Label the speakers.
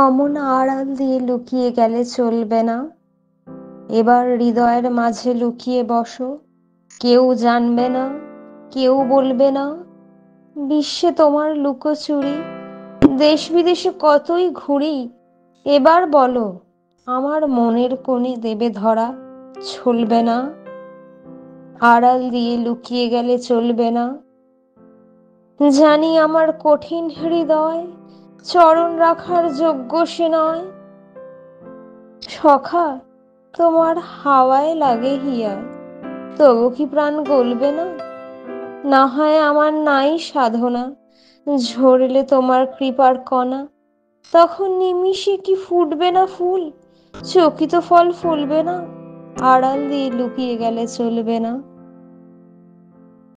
Speaker 1: অমন আড়াল দিয়ে লুকিয়ে গেলে চলবে না। এবার হৃদয়ের মাঝে লুকিয়ে বসো, কেউ জানবে না, কেউ বলবে না। বিশ্বে তোমার লুকোচুরি, দেশ বিদেশে কতই ঘুরি। এবার বলো, আমার মনের কোণে দেবে ধরা, চলবে না। আড়াল দিয়ে লুকিয়ে গেলে চলবে না। জানি আমার কঠিন হৃদয় চরণ রাখার যোগ্য সে নয়। সখা, তোমার হাওয়ায় লাগে হিয়ায়, তবু কি প্রাণ গলবে না? না হয় আমার নাই সাধনা, ঝরলে তোমার কৃপার কণা, তখন নিমিষে কি ফুটবে না ফুল, চকিত ফল ফুলবে না। আড়াল দিয়ে লুকিয়ে গেলে চলবে না।